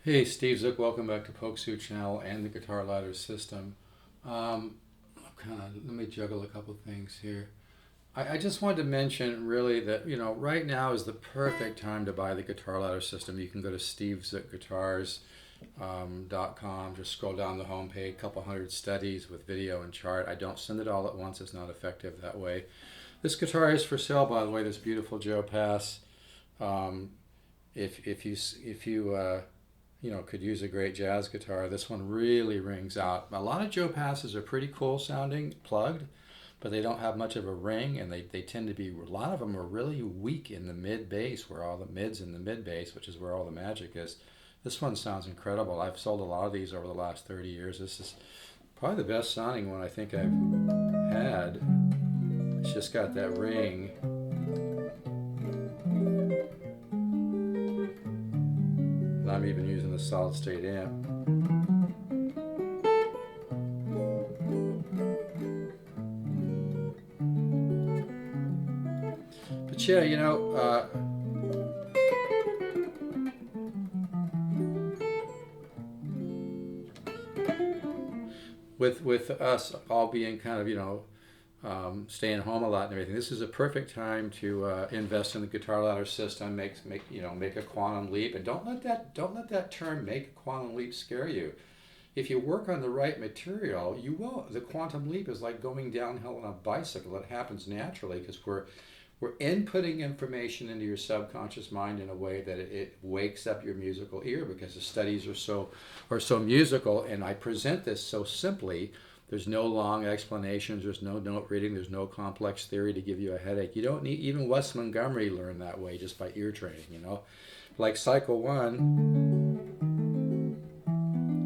Hey, Steve Zook, welcome back to polkzoo channel and the guitar ladder system. Let me juggle a couple things here. I just wanted to mention really that, right now is the perfect time to buy the guitar ladder system. You can go to stevezookguitars.com, just scroll down the home page, couple hundred studies with video and chart. I don't send it all at once, it's not effective that way. This guitar is for sale, by the way, this beautiful Joe Pass. If you could use a great jazz guitar, this one really rings out. A lot of Joe Passes are pretty cool sounding, plugged, but they don't have much of a ring, and they tend to be, a lot of them are really weak in the mid bass, where all the mids in the mid bass, which is where all the magic is. This one sounds incredible. I've sold a lot of these over the last 30 years. This is probably the best sounding one I think I've had. It's just got that ring. I'm even using the solid state amp. But yeah, with us all being kind of, staying home a lot and everything, this is a perfect time to invest in the guitar ladder system. Make a quantum leap, and don't let that term "make a quantum leap" scare you. If you work on the right material, you will. The quantum leap is like going downhill on a bicycle. It happens naturally because we're inputting information into your subconscious mind in a way that it wakes up your musical ear, because the studies are so musical, and I present this so simply. There's no long explanations, there's no note reading, there's no complex theory to give you a headache. You don't need, even Wes Montgomery learned that way just by ear training, Like cycle one,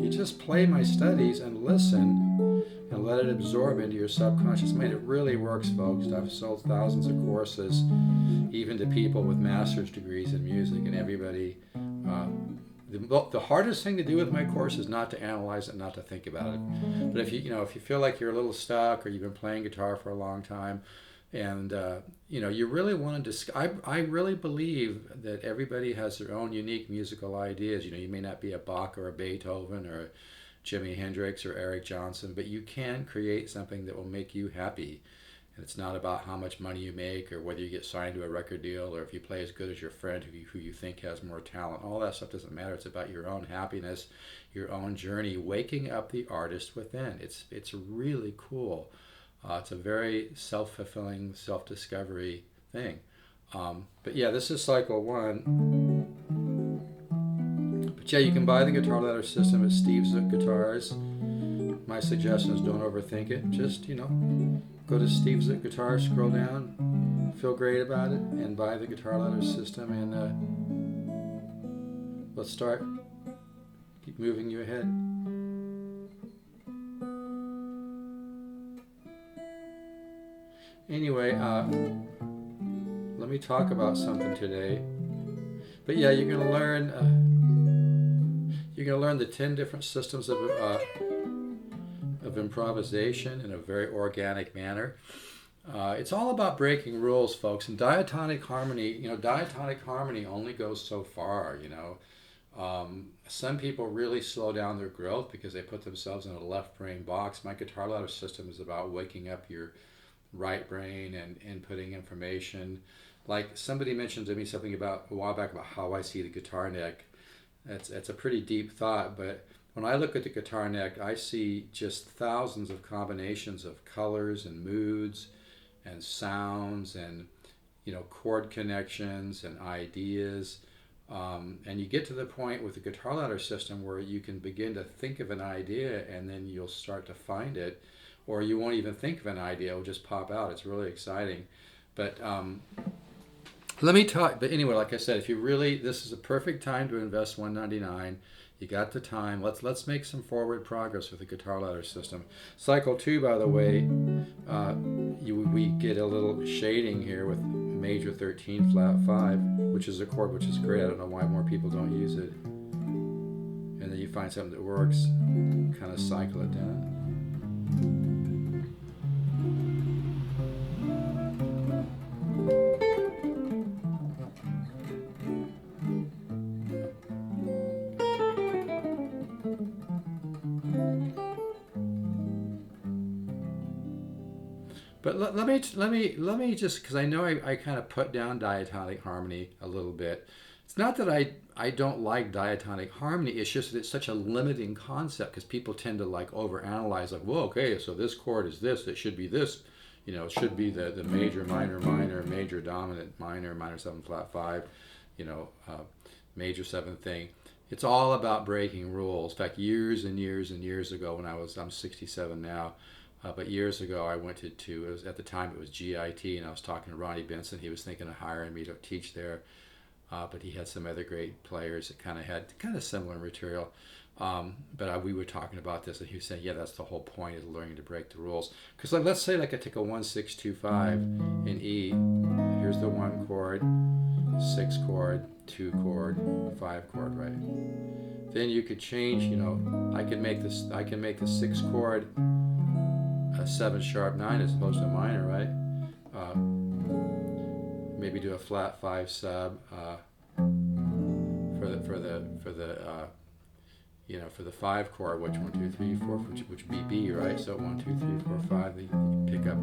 you just play my studies and listen and let it absorb into your subconscious mind. It really works, folks. I've sold thousands of courses, even to people with master's degrees in music, and everybody, the hardest thing to do with my course is not to analyze it, not to think about it. But if you feel like you're a little stuck, or you've been playing guitar for a long time, and you really want to I really believe that everybody has their own unique musical ideas. You may not be a Bach or a Beethoven or a Jimi Hendrix or Eric Johnson, but you can create something that will make you happy. And it's not about how much money you make, or whether you get signed to a record deal, or if you play as good as your friend who you think has more talent. All that stuff doesn't matter. It's about your own happiness, your own journey, waking up the artist within. It's really cool. It's a very self-fulfilling, self-discovery thing. But yeah, this is cycle one. But yeah, you can buy the guitar ladder system at Steve Zook Guitars. My suggestion is don't overthink it. Just, go to Steve Zook Guitars, scroll down, feel great about it, and buy the guitar ladder system, and let's start. Keep moving you ahead. Anyway, let me talk about something today. But yeah, you're gonna learn the 10 different systems of improvisation in a very organic manner. It's all about breaking rules, folks. And diatonic harmony only goes so far. Some people really slow down their growth because they put themselves in a left brain box. My guitar ladder system is about waking up your right brain and inputting information. Like somebody mentioned to me something about a while back about how I see the guitar neck. That's a pretty deep thought, but when I look at the guitar neck, I see just thousands of combinations of colors and moods and sounds and chord connections and ideas. And you get to the point with the guitar ladder system where you can begin to think of an idea, and then you'll start to find it, or you won't even think of an idea, it'll just pop out. It's really exciting. But let me talk. But anyway, like I said, this is a perfect time to invest $199. You got the time. Let's make some forward progress with the guitar ladder system. Cycle 2, by the way, we get a little shading here with major 13 flat 5, which is a chord which is great. I don't know why more people don't use it. And then you find something that works, kind of cycle it down. But let me just, because I know I kind of put down diatonic harmony a little bit. It's not that I don't like diatonic harmony. It's just that it's such a limiting concept because people tend to like overanalyze. Like, well, okay, so this chord is this. It should be this. You know, it should be the major, minor, minor, major, dominant, minor, minor 7 flat 5. You know, major 7 thing. It's all about breaking rules. In fact, years and years and years ago, when I'm 67 now. But years ago, I went to it was, at the time it was GIT, and I was talking to Ronnie Benson. He was thinking of hiring me to teach there, but he had some other great players that kind of had kind of similar material. But we were talking about this, and he was saying, yeah, that's the whole point, is learning to break the rules. Because like, let's say like I take a 1 6 2 5 in E. Here's the 1 chord, 6 chord, 2 chord, 5 chord, right? Then you could change. You know, I can make the 6 chord a 7 sharp 9 as opposed to a minor, right? Maybe do a flat 5 sub for the you know, for the 5 chord, which 1 2 3 4, which would be B, right? So 1 2 3 4 5, you pick up.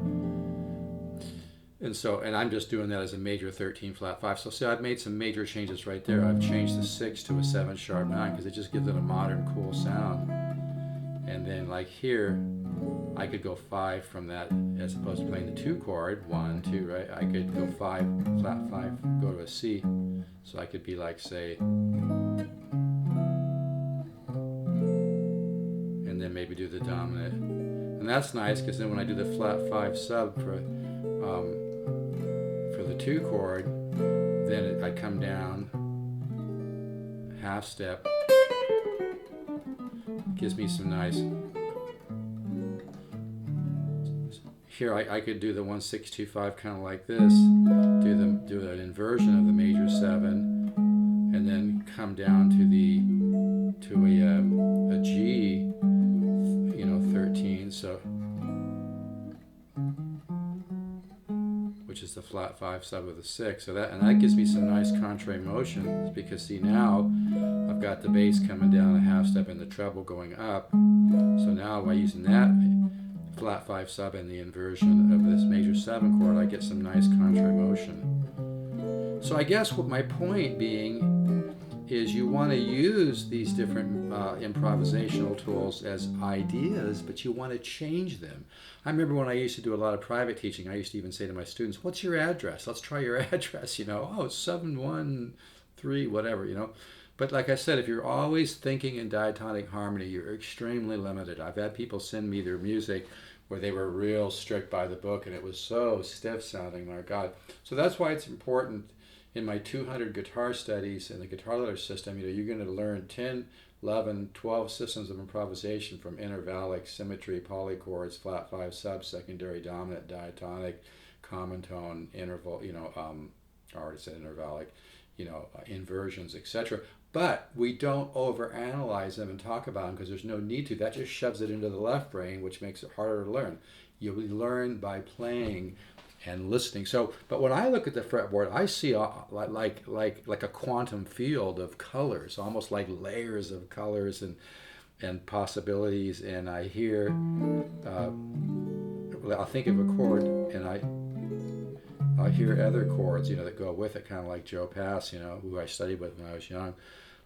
And I'm just doing that as a major 13 flat 5. So see, I've made some major changes right there. I've changed the 6 to a 7 sharp 9 because it just gives it a modern, cool sound. And then like here, I could go 5 from that as opposed to playing the 2 chord, 1 2, right? I could go 5 flat 5, go to a C. So I could be like, say, and then maybe do the dominant. And that's nice because then when I do the flat 5 sub for the 2 chord, then I come down half step. Gives me some nice. Here I could do the 1 6 2 5 kind of like this. Do an inversion of the major 7, and then come down to a G, you know, 13. So, which is the flat 5 sub with a 6. So that gives me some nice contrary motion, because see, now I've got the bass coming down a half step and the treble going up. So now by using that flat 5 sub and the inversion of this major 7 chord, I get some nice contrary motion. So I guess what my point being is, you want to use these different improvisational tools as ideas, but you want to change them. I remember when I used to do a lot of private teaching, I used to even say to my students, what's your address? Let's try your address, you know. Oh, 713, whatever, you know. But like I said, if you're always thinking in diatonic harmony, you're extremely limited. I've had people send me their music where they were real strict by the book, and it was so stiff sounding, my God. So that's why it's important in my 200 guitar studies in the guitar ladder system. You know, you're going to learn 10, 11, 12 systems of improvisation, from intervallic, symmetry, polychords, flat 5 sub, secondary, dominant, diatonic, common tone, interval, you know, I already said intervallic, you know, inversions, etc. But we don't overanalyze them and talk about them because there's no need to. That just shoves it into the left brain, which makes it harder to learn. You learn by playing and listening. So, but when I look at the fretboard, I see like a quantum field of colors, almost like layers of colors and possibilities. And I hear, I'll think of a chord, and I'll hear other chords, you know, that go with it, kind of like Joe Pass, you know, who I studied with when I was young.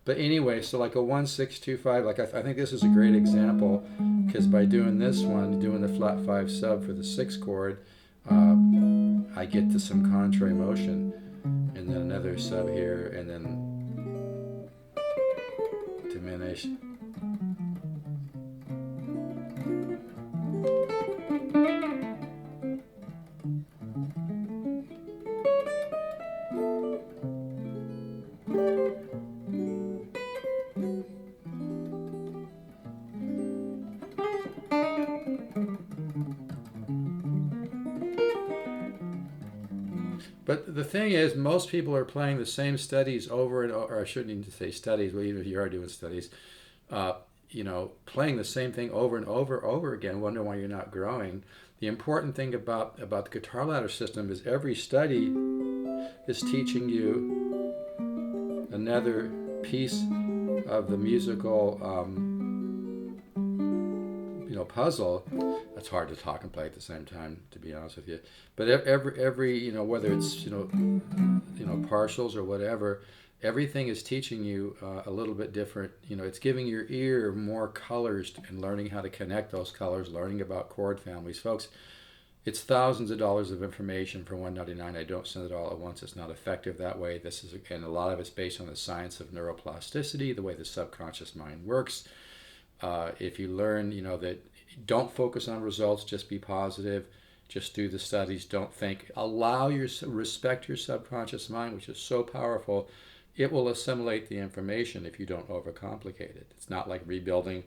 But anyway, so like a 1 6 2 5, like I think this is a great example, because by doing this one, doing the flat 5 sub for the 6 chord, I get to some contrary motion, and then another sub here, and then diminish. But the thing is, most people are playing the same studies over and over. Or I shouldn't even say studies, well, even if you are doing studies, you know, playing the same thing over and over again, wonder why you're not growing. The important thing about the guitar ladder system is every study is teaching you another piece of the musical, you puzzle. That's hard to talk and play at the same time, to be honest with you. But every whether it's partials or whatever, everything is teaching you a little bit different. It's giving your ear more colors and learning how to connect those colors, learning about chord families, folks. It's thousands of dollars of information for $1.99. I don't send it all at once. It's not effective that way. And a lot of it's based on the science of neuroplasticity, the way the subconscious mind works. If you learn, that don't focus on results, just be positive, just do the studies, don't think, respect your subconscious mind, which is so powerful. It will assimilate the information if you don't overcomplicate it. It's not like rebuilding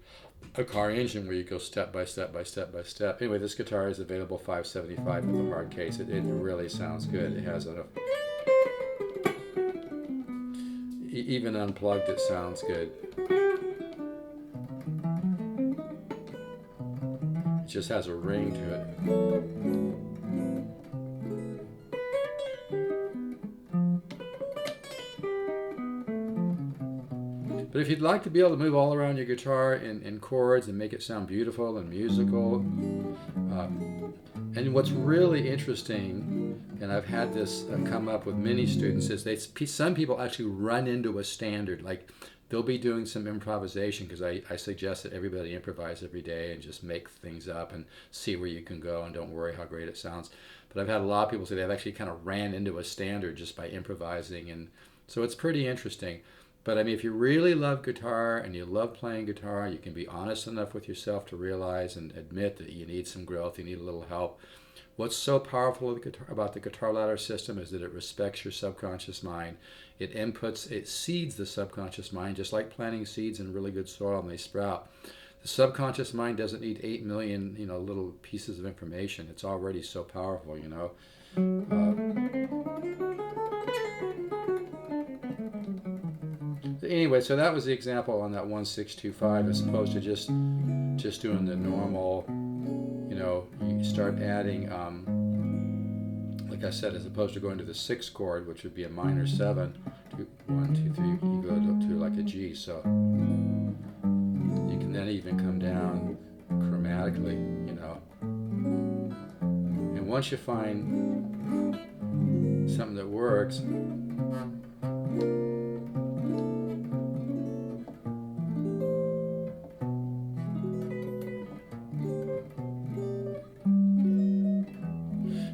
a car engine where you go step by step by step by step. Anyway, this guitar is available $575 with a hard case. It really sounds good. It has even unplugged, it sounds good. It just has a ring to it. But if you'd like to be able to move all around your guitar in chords and make it sound beautiful and musical, and what's really interesting, and I've had this come up with many students, is some people actually run into a standard. Like they'll be doing some improvisation, because I suggest that everybody improvise every day and just make things up and see where you can go and don't worry how great it sounds. But I've had a lot of people say they've actually kind of ran into a standard just by improvising, and so it's pretty interesting. But I mean, if you really love guitar and you love playing guitar, you can be honest enough with yourself to realize and admit that you need some growth, you need a little help. What's so powerful about the guitar ladder system is that it respects your subconscious mind. It seeds the subconscious mind, just like planting seeds in really good soil and they sprout. The subconscious mind doesn't need 8 million, little pieces of information. It's already so powerful, Anyway, so that was the example on that 1625, as opposed to just doing the normal, you start adding, like I said, as opposed to going to the 6th chord, which would be a minor 7, 1, 2, 3, you go to like a G, so you can then even come down chromatically, and once you find something that works,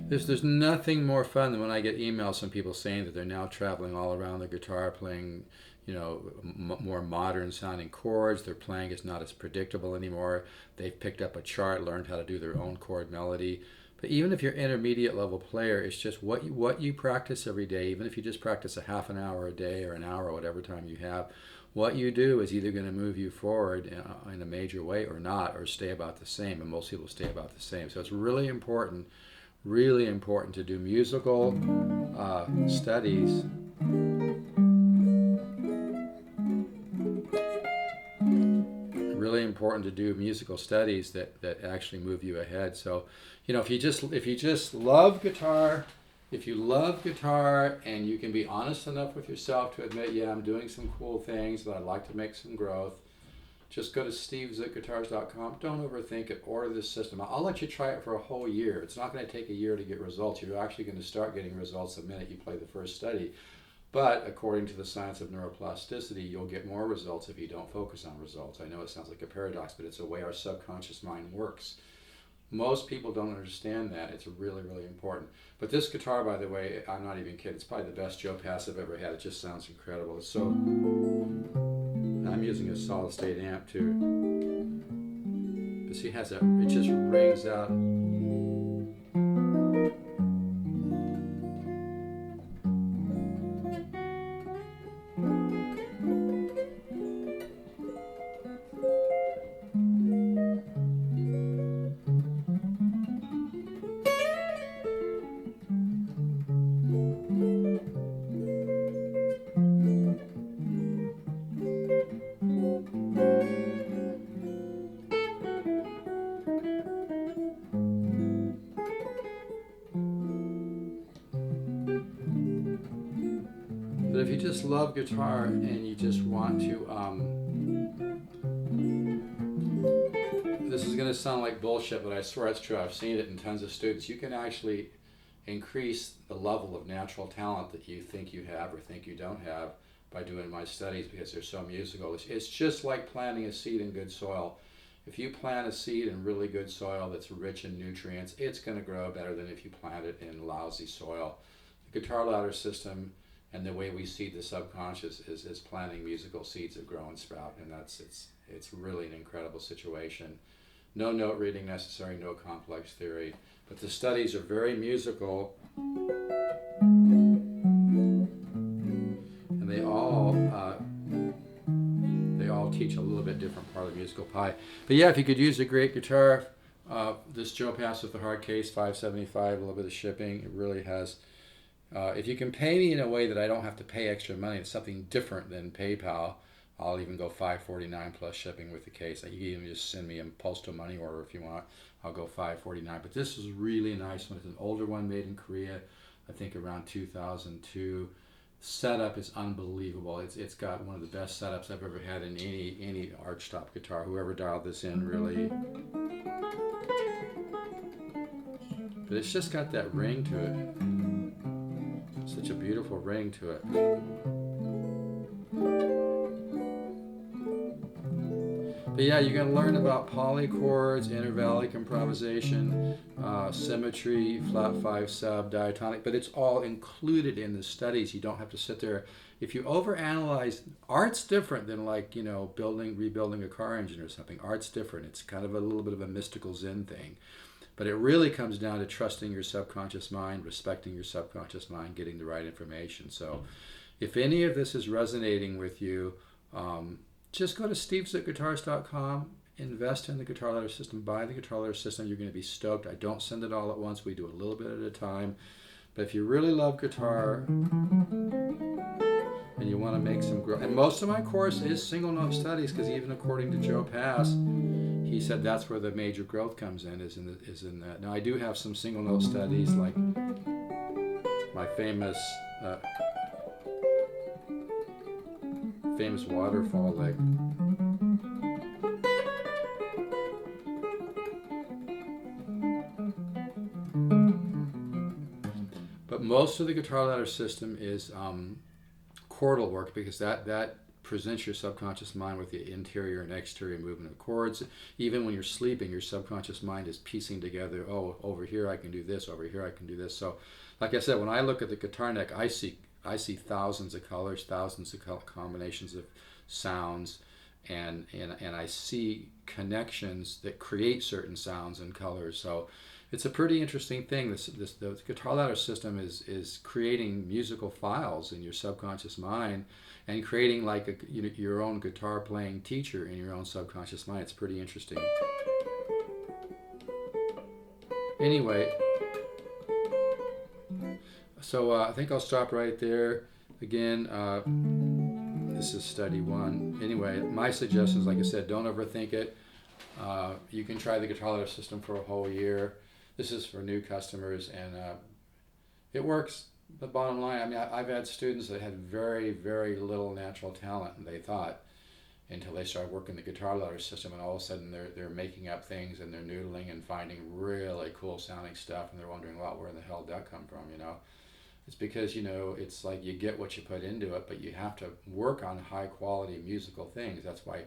there's nothing more fun than when I get emails from people saying that they're now traveling all around the guitar playing, more modern sounding chords. Their playing is not as predictable anymore. They've picked up a chart, learned how to do their own chord melody. But even if you're an intermediate level player, it's just what you practice every day. Even if you just practice a half an hour a day or an hour, whatever time you have, what you do is either going to move you forward in a major way or not, or stay about the same. And most people stay about the same. So it's really important to do musical studies. Really important to do musical studies that actually move you ahead. So, if you just love guitar, if you love guitar and you can be honest enough with yourself to admit, yeah, I'm doing some cool things, but I'd like to make some growth, just go to stevesguitars.com. Don't overthink it. Order this system. I'll let you try it for a whole year. It's not going to take a year to get results. You're actually going to start getting results the minute you play the first study. But according to the science of neuroplasticity, you'll get more results if you don't focus on results. I know it sounds like a paradox, but it's the way our subconscious mind works. Most people don't understand that. It's really, really important. But this guitar, by the way, I'm not even kidding. It's probably the best Joe Pass I've ever had. It just sounds incredible. It's so... I'm using a solid state amp too. But see, it just rings out. But if you just love guitar and you just want to, this is going to sound like bullshit, but I swear it's true. I've seen it in tons of students. You can actually increase the level of natural talent that you think you have or think you don't have by doing my studies, because they're so musical. It's just like planting a seed in good soil. If you plant a seed in really good soil that's rich in nutrients, it's going to grow better than if you plant it in lousy soil. The guitar ladder system and the way we seed the subconscious is planting musical seeds that grow and sprout, and it's really an incredible situation. No note reading necessary, no complex theory, but the studies are very musical, and they all teach a little bit different part of the musical pie. But yeah, if you could use a great guitar, this Joe Pass with the hard case, $575, a little bit of shipping. It really has. If you can pay me in a way that I don't have to pay extra money, it's something different than PayPal. I'll even go $549 plus shipping with the case. You can even just send me a postal money order if you want. I'll go $549. But this is really a nice one. It's an older one made in Korea, I think around 2002. Setup is unbelievable. It's got one of the best setups I've ever had in any archtop guitar. Whoever dialed this in really. But it's just got that ring to it. Such a beautiful ring to it. But yeah, you're going to learn about polychords, intervallic improvisation, symmetry, flat 5 sub, diatonic, but it's all included in the studies. You don't have to sit there. If you overanalyze, art's different than like, rebuilding a car engine or something. Art's different. It's kind of a little bit of a mystical Zen thing. But it really comes down to trusting your subconscious mind, respecting your subconscious mind, getting the right information. So if any of this is resonating with you, just go to steves@guitars.com, invest in the guitar ladder system, buy the guitar ladder system. You're going to be stoked. I don't send it all at once. We do a little bit at a time. But if you really love guitar and you want to make some growth, and most of my course is single note studies, because even according to Joe Pass, he said that's where the major growth comes in, is in that. Now I do have some single note studies, like my famous waterfall lick. But most of the guitar ladder system is chordal work, because that presents your subconscious mind with the interior and exterior movement of chords. Even when you're sleeping, your subconscious mind is piecing together, oh, over here I can do this, over here I can do this. So like I said, when I look at the guitar neck, I see thousands of colors, thousands of combinations of sounds, and I see connections that create certain sounds and colors. So it's a pretty interesting thing. The guitar ladder system is creating musical files in your subconscious mind, and creating like your own guitar playing teacher in your own subconscious mind. It's pretty interesting. Anyway, so I think I'll stop right there. Again, this is study 1. Anyway, my suggestions, like I said, don't overthink it. You can try the guitar ladder system for a whole year. This is for new customers, and it works. The bottom line, I mean, I've had students that had very, very little natural talent, and they thought, until they started working the guitar ladder system, and all of a sudden they're making up things, and they're noodling and finding really cool sounding stuff, and they're wondering, well, where in the hell did that come from, It's because, it's like you get what you put into it, but you have to work on high quality musical things. That's why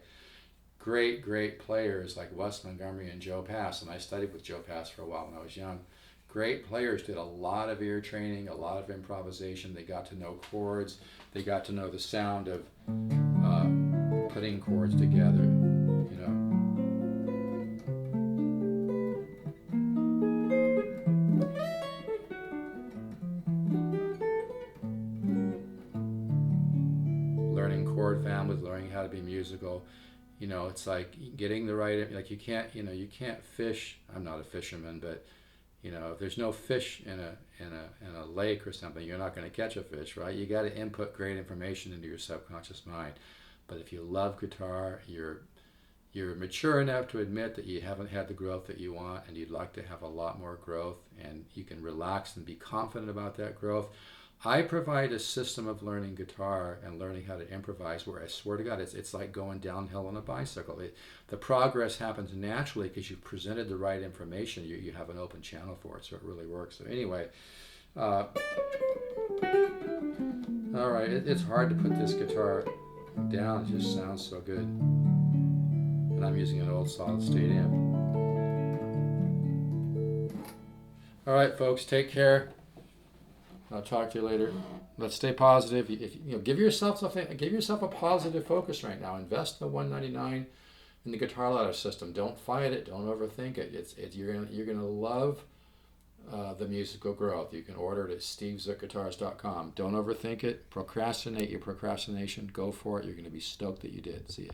great players like Wes Montgomery and Joe Pass, and I studied with Joe Pass for a while when I was young. Great players did a lot of ear training, a lot of improvisation. They got to know chords. They got to know the sound of putting chords together, Learning chord families, learning how to be musical. It's like getting the right, like you can't fish. I'm not a fisherman, but if there's no fish in a lake or something, you're not going to catch a fish, right? You got to input great information into your subconscious mind. But if you love guitar, you're mature enough to admit that you haven't had the growth that you want, and you'd like to have a lot more growth, and you can relax and be confident about that growth. I provide a system of learning guitar and learning how to improvise where I swear to God, it's like going downhill on a bicycle. The progress happens naturally because you've presented the right information. You have an open channel for it, so it really works. So anyway, all right, it's hard to put this guitar down. It just sounds so good. And I'm using an old solid state amp. All right, folks, take care. I'll talk to you later. Let's stay positive. Give yourself a positive focus right now. Invest the $199 in the guitar ladder system. Don't fight it. Don't overthink it. You're gonna love the musical growth. You can order it at stevezookguitars.com. Don't overthink it. Procrastinate your procrastination. Go for it. You're gonna be stoked that you did. See ya.